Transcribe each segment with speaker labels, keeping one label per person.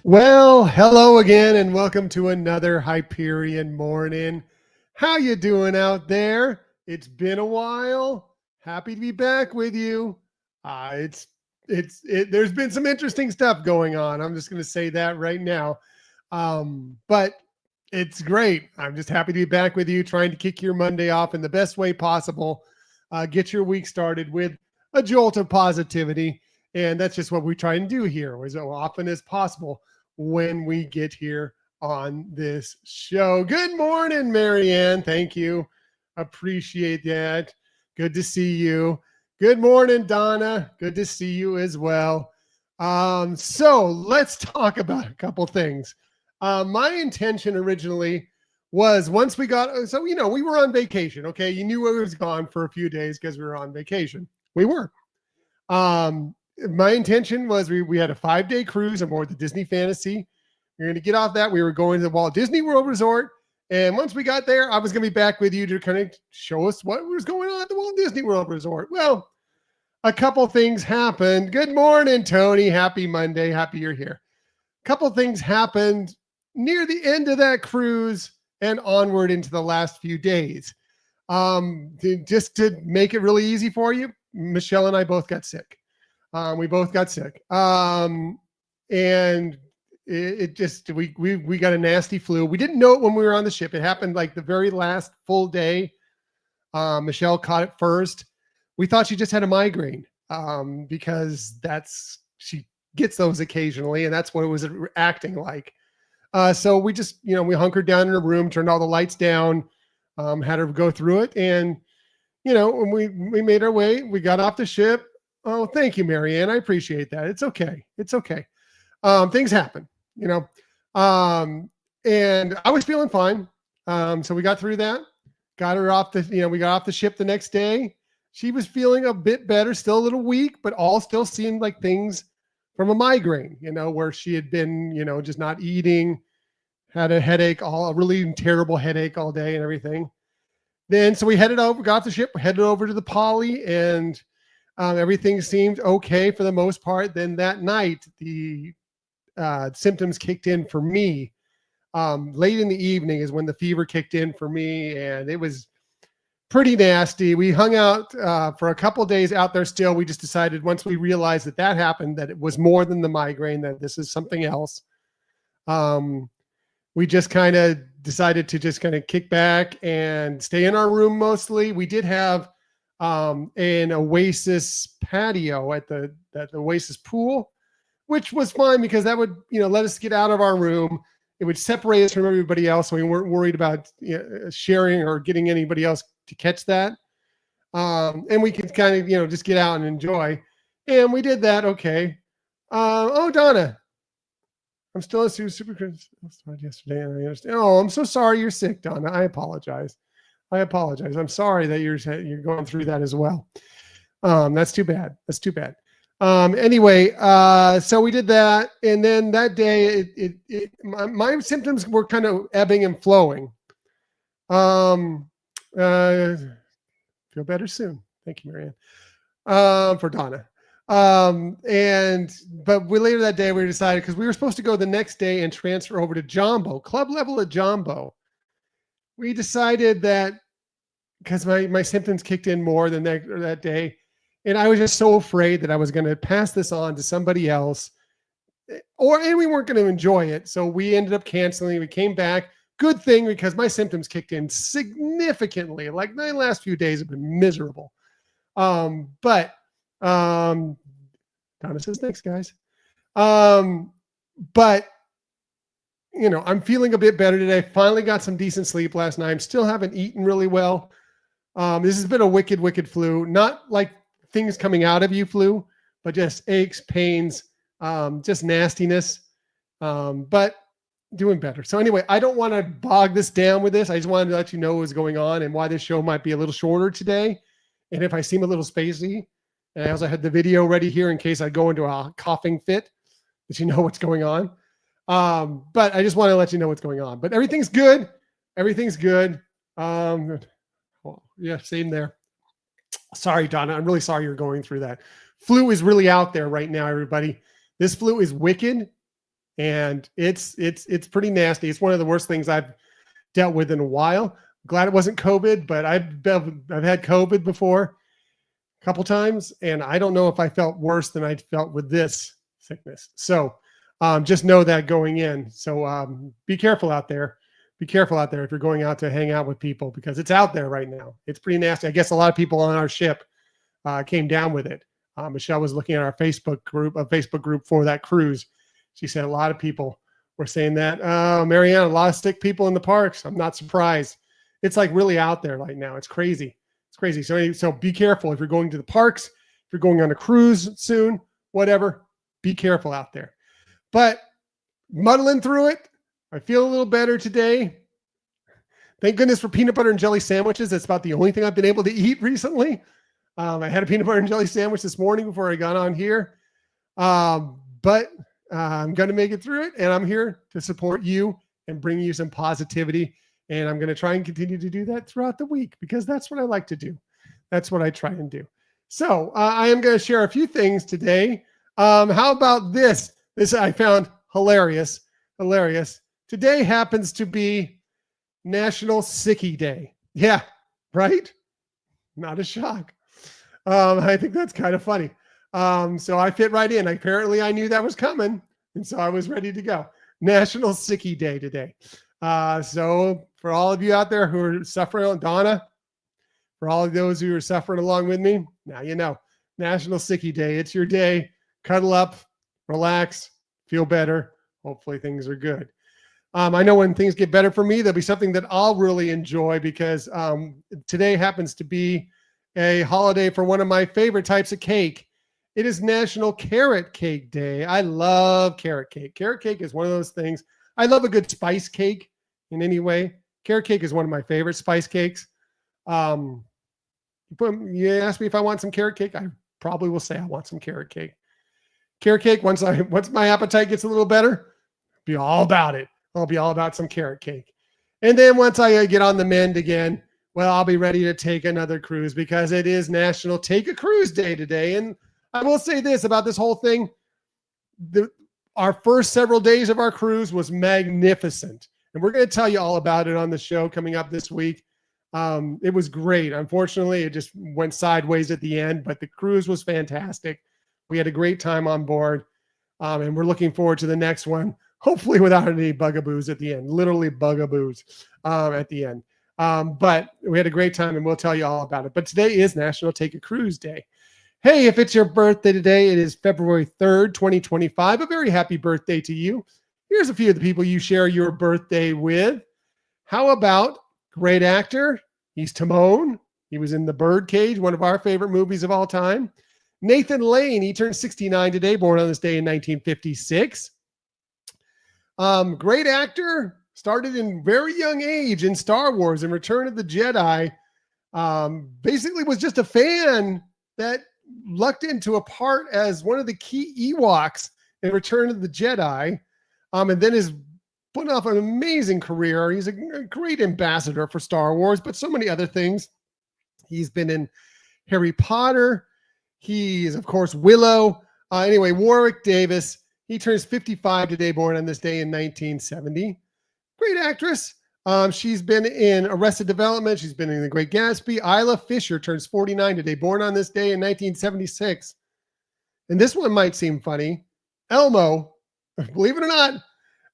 Speaker 1: Well, hello again and welcome to another Hyperion morning. How you doing out there? It's been a while. Happy to be back with you. There's been some interesting stuff going on. I'm just going to say that right now. But it's great. I'm just happy to be back with you, trying to kick your Monday off in the best way possible. Get your week started with a jolt of positivity. And that's just what we try and do here, as often as possible when we get here on this show. Good morning, Marianne. Thank you. Appreciate that. Good to see you. Good morning, Donna. Good to see you as well. So let's talk about a couple things. My intention originally was once we got, we were on vacation. Okay. You knew I was gone for a few days because we were on vacation. We were. My intention was we had a 5-day cruise aboard the Disney Fantasy. We were going to get off that. We were going to the Walt Disney World Resort. And once we got there, I was going to be back with you to kind of show us what was going on at the Walt Disney World Resort. Well, a couple things happened. Good morning, Tony. Happy Monday. Happy you're here. A couple things happened near the end of that cruise and onward into the last few days. Just to make it really easy for you, Michelle and I both got sick. We both got sick. And it just, we got a nasty flu. We didn't know it when we were on the ship. It happened like the very last full day. Michelle caught it first. We thought she just had a migraine because she gets those occasionally, and that's what it was acting like. So we just, we hunkered down in her room, turned all the lights down, had her go through it. And, when we made our way, we got off the ship. Oh, thank you, Marianne. I appreciate that. It's okay. It's okay. Things happen, and I was feeling fine. So we got through that, got her off we got off the ship the next day. She was feeling a bit better, still a little weak, but all still seemed like things from a migraine, where she had been, just not eating, had a headache, a really terrible headache all day and everything. Then, so we headed over, got off the ship, headed over to the Poly, and everything seemed okay for the most part. Then that night, the symptoms kicked in for me. Late in the evening is when the fever kicked in for me, and it was pretty nasty. We hung out for a couple days out there still. We just decided once we realized that happened, that it was more than the migraine, that this is something else. We just kind of decided to just kind of kick back and stay in our room mostly. We did have an Oasis patio at the Oasis pool, which was fine because that would, let us get out of our room. It would separate us from everybody else. So we weren't worried about sharing or getting anybody else to catch that. And we could kind of, just get out and enjoy. And we did that. Okay. Oh, Donna, I'm still a super yesterday. And I understand. Oh, I'm so sorry you're sick, Donna. I apologize. I'm sorry that you're going through that as well. That's too bad. Anyway, so we did that. And then that day, my symptoms were kind of ebbing and flowing. Feel better soon. Thank you, Marianne, for Donna. But later that day, we decided, because we were supposed to go the next day and transfer over to Jumbo, club level at Jumbo. We decided that because my symptoms kicked in more than that day, and I was just so afraid that I was going to pass this on to somebody else, and we weren't going to enjoy it. So we ended up canceling. We came back. Good thing, because my symptoms kicked in significantly. Like my last few days have been miserable. But Donna says thanks, guys. But I'm feeling a bit better today. Finally got some decent sleep last night. Still haven't eaten really well. This has been a wicked flu. Not like things coming out of you flu, but just aches, pains, just nastiness. But doing better. So anyway, I don't want to bog this down with this. I just wanted to let you know what was going on and why this show might be a little shorter today. And if I seem a little spacey, and I also had the video ready here in case I go into a coughing fit, that you know what's going on. But I just want to let you know what's going on. But everything's good. Everything's good. Yeah, same there. Sorry, Donna. I'm really sorry you're going through that. Flu is really out there right now, everybody. This flu is wicked. and it's pretty nasty. It's one of the worst things I've dealt with in a while. Glad it wasn't COVID, but I've had COVID before a couple times, and I don't know if I felt worse than I felt with this sickness. So just know that going in. So be careful out there. Be careful out there if you're going out to hang out with people, because it's out there right now. It's pretty nasty. I guess a lot of people on our ship came down with it. Michelle was looking at our Facebook group for that cruise. She said a lot of people were saying that. Marianne, a lot of sick people in the parks. I'm not surprised. It's like really out there right now. It's crazy. It's crazy. So be careful if you're going to the parks, if you're going on a cruise soon, whatever, be careful out there. But muddling through it, I feel a little better today. Thank goodness for peanut butter and jelly sandwiches. That's about the only thing I've been able to eat recently. I had a peanut butter and jelly sandwich this morning before I got on here. But I'm going to make it through it, and I'm here to support you and bring you some positivity. And I'm going to try and continue to do that throughout the week, because that's what I like to do. That's what I try and do. So I am going to share a few things today. How about this? This I found hilarious. Today happens to be National Sickie Day. Yeah, right? Not a shock. I think that's kind of funny. So I fit right in. Apparently I knew that was coming, and so I was ready to go. National Sickie Day today. So for all of you out there who are suffering, Donna, for all of those who are suffering along with me, now you know, National Sickie Day. It's your day. Cuddle up, relax, feel better. Hopefully things are good. I know when things get better for me, there'll be something that I'll really enjoy, because today happens to be a holiday for one of my favorite types of cake. It is National Carrot Cake Day. I love carrot cake. Carrot cake is one of those things. I love a good spice cake in any way. Carrot cake is one of my favorite spice cakes. You ask me if I want some carrot cake, I probably will say I want some carrot cake. Carrot cake, once my appetite gets a little better, be all about it. I'll be all about some carrot cake. And then once I get on the mend again, well, I'll be ready to take another cruise, because it is National Take a Cruise Day today. And I will say this about this whole thing. Our first several days of our cruise was magnificent. And we're going to tell you all about it on the show coming up this week. It was great. Unfortunately, it just went sideways at the end, but the cruise was fantastic. We had a great time on board, and we're looking forward to the next one, hopefully without any bugaboos at the end, literally bugaboos at the end. But we had a great time, and we'll tell you all about it. But today is National Take a Cruise Day. Hey, if it's your birthday today, it is February 3rd, 2025. A very happy birthday to you. Here's a few of the people you share your birthday with. How about great actor? He's Timon. He was in The Birdcage, one of our favorite movies of all time. Nathan Lane, he turned 69 today, born on this day in 1956. Great actor, started in very young age in Star Wars and Return of the Jedi. Basically was just a fan that lucked into a part as one of the key Ewoks in Return of the Jedi. And then is putting off an amazing career. He's a great ambassador for Star Wars, but so many other things. He's been in Harry Potter. He is, of course, Willow. Anyway, Warwick Davis. He turns 55 today, born on this day in 1970. Great actress. She's been in Arrested Development. She's been in The Great Gatsby. Isla Fisher turns 49 today, born on this day in 1976. And this one might seem funny. Elmo, believe it or not,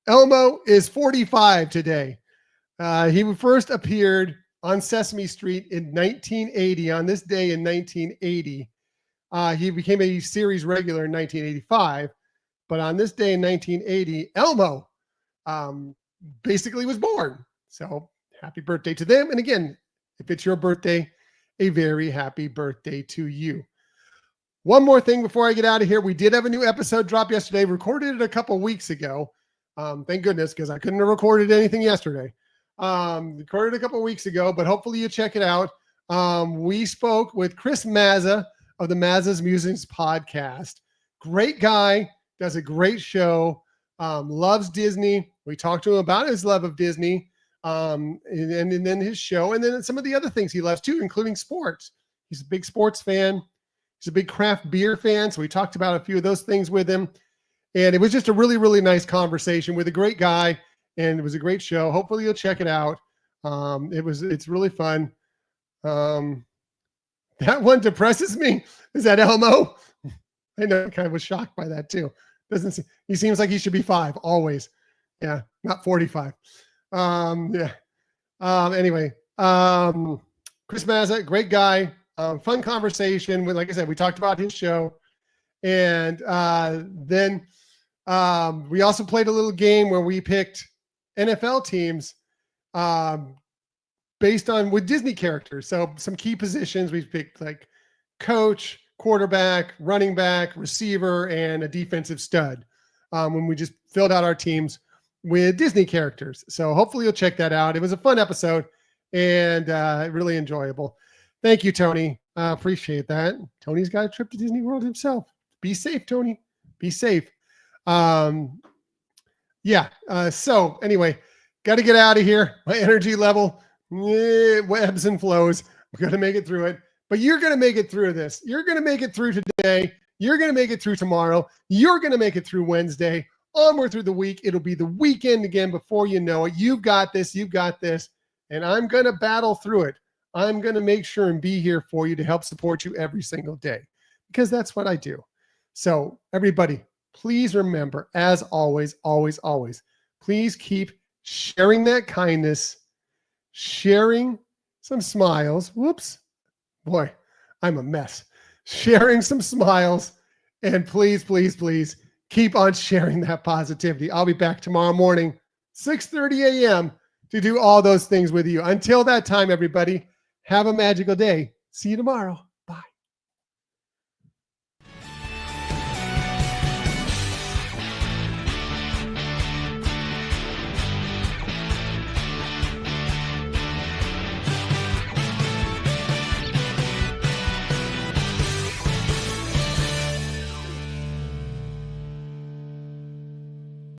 Speaker 1: Elmo is 45 today. He first appeared on Sesame Street in 1980, on this day in 1980. He became a series regular in 1985. But on this day in 1980, Elmo basically was born. So happy birthday to them. And again, if it's your birthday, a very happy birthday to you. One more thing before I get out of here. We did have a new episode drop yesterday, recorded it a couple weeks ago. Thank goodness, because I couldn't have recorded anything yesterday. Recorded a couple weeks ago, but hopefully you check it out. We spoke with Chris Mazza of the Mazza's Musings podcast. Great guy, does a great show, loves Disney. We talked to him about his love of Disney, and then his show, and then some of the other things he loves too, including sports. He's a big sports fan. He's a big craft beer fan, so we talked about a few of those things with him. And it was just a really, really nice conversation with a great guy, and it was a great show. Hopefully you'll check it out. It's really fun. That one depresses me. Is that Elmo? I know, I kind of was shocked by that too. He seems like he should be 5 always. Yeah, not 45. Yeah. Anyway, Chris Mazza, great guy. Fun conversation. Like I said, we talked about his show. And then we also played a little game where we picked NFL teams based on with Disney characters. So some key positions we picked, like coach, quarterback, running back, receiver, and a defensive stud. When we just filled out our teams with Disney characters. So hopefully you'll check that out. It was a fun episode and really enjoyable. Thank you, Tony. Appreciate that. Tony's got a trip to Disney World himself. Be safe, Tony. Be safe. Yeah. So anyway, got to get out of here. My energy level ebbs and flows. We're going to make it through it. But you're going to make it through this. You're going to make it through today. You're going to make it through tomorrow. You're going to make it through Wednesday. Onward through the week. It'll be the weekend again before you know it. You've got this. You've got this. And I'm going to battle through it. I'm going to make sure and be here for you to help support you every single day, because that's what I do. So everybody, please remember, as always, always, always, please keep sharing that kindness, sharing some smiles. Whoops. Boy, I'm a mess. Sharing some smiles. And please, please, please keep on sharing that positivity. I'll be back tomorrow morning, 6:30 a.m. to do all those things with you. Until that time, everybody, have a magical day. See you tomorrow.